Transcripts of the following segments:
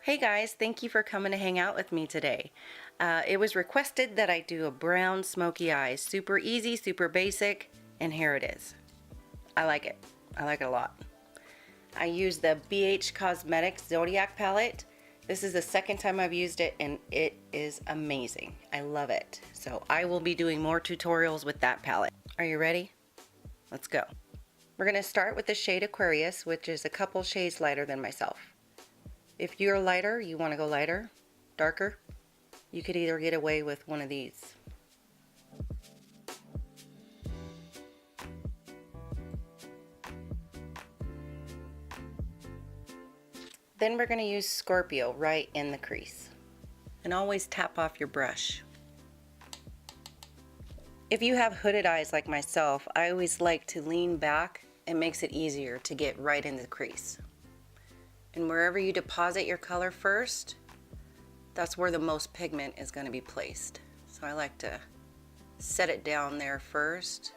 Hey guys, thank you for coming to hang out with me today. It was requested that I do a brown smoky eyes. Super easy, super basic, and here it is. I like it. I like it a lot. I use the BH Cosmetics Zodiac palette. This is the second time I've used it and it is amazing. I love it. So I will be doing more tutorials with that palette. Are you ready? Let's go. We're going to start with the shade Aquarius, which is a couple shades lighter than myself. If you're lighter, you want to go lighter, darker, you could either get away with one of these. Then we're going to use Scorpio right in the crease. And always tap off your brush. If you have hooded eyes like myself, I always like to lean back. It makes it easier to get right in the crease. And wherever you deposit your color first, that's where the most pigment is going to be placed. So I like to set it down there first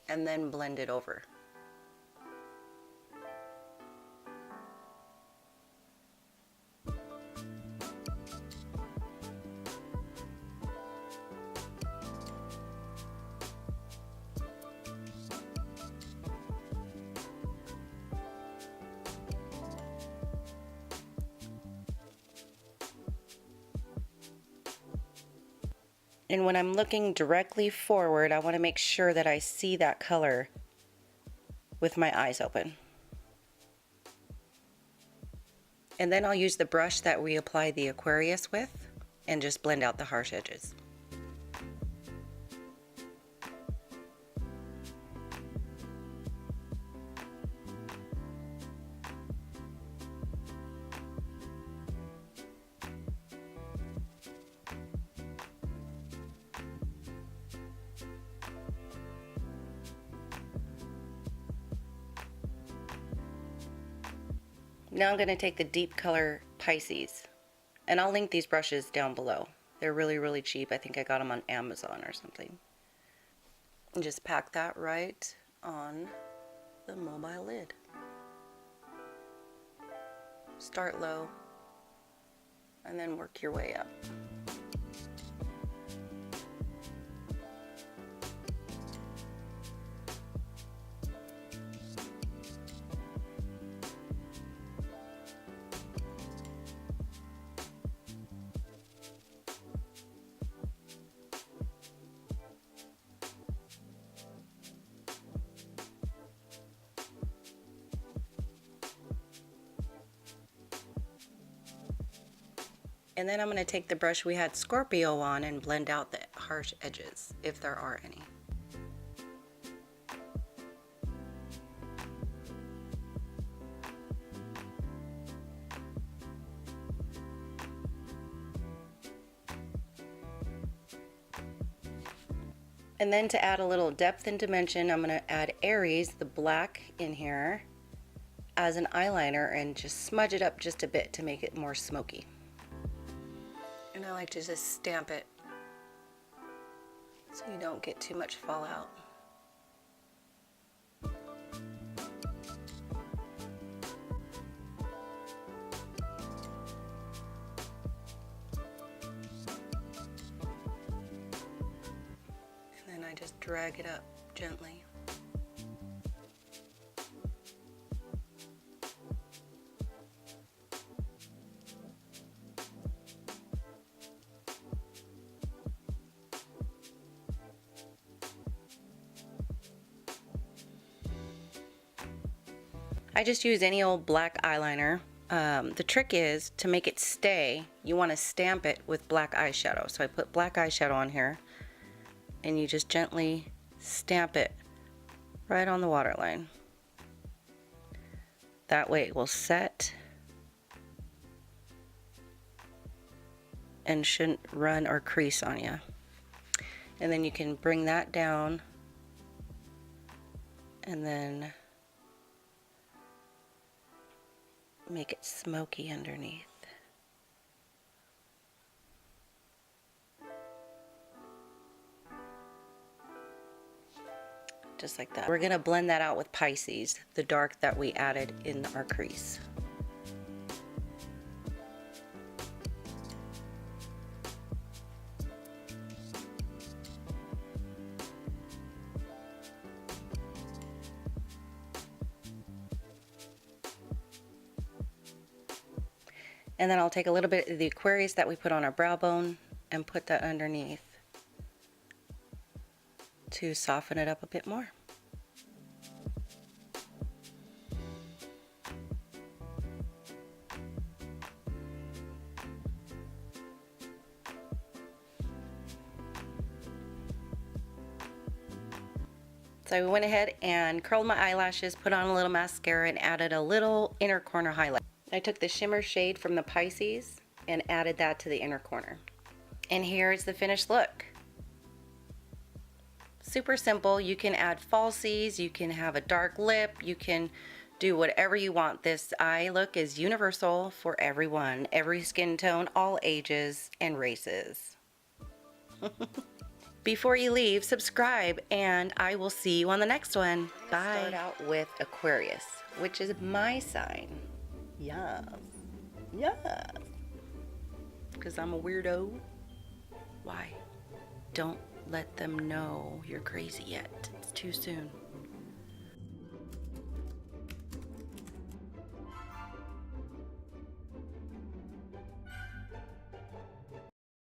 and then blend it over. And when I'm looking directly forward, I want to make sure that I see that color with my eyes open. And then I'll use the brush that we applied the Aquarius with and just blend out the harsh edges. Now I'm going to take the deep color Pisces, and I'll link these brushes down below. They're really cheap. I think I got them on Amazon or something. And just pack that right on the mobile lid. Start low and then work your way up. And then I'm going to take the brush we had Scorpio on and blend out the harsh edges, if there are any. And then to add a little depth and dimension, I'm going to add Aries, the black, in here as an eyeliner and just smudge it up just a bit to make it more smoky. And I like to just stamp it so you don't get too much fallout. And then I just drag it up gently. I just use any old black eyeliner. The trick is to make it stay, you want to stamp it with black eyeshadow. So I put black eyeshadow on here and you just gently stamp it right on the waterline. That way it will set and shouldn't run or crease on you. And then you can bring that down and then make it smoky underneath. Just like that. We're going to blend that out with Pisces, the dark that we added in our crease. And then I'll take a little bit of the Aquarius that we put on our brow bone and put that underneath to soften it up a bit more. So I went ahead and curled my eyelashes, put on a little mascara, and added a little inner corner highlight. I took the shimmer shade from the Pisces and added that to the inner corner. And here's the finished look. Super simple. You can add falsies, you can have a dark lip, you can do whatever you want. This eye look is universal for everyone, every skin tone, all ages and races. Before you leave, subscribe, and I will see you on the next one. Bye. Start out with Aquarius, which is my sign. Yes. Yes. Because I'm a weirdo. Why? Don't let them know you're crazy yet. It's too soon.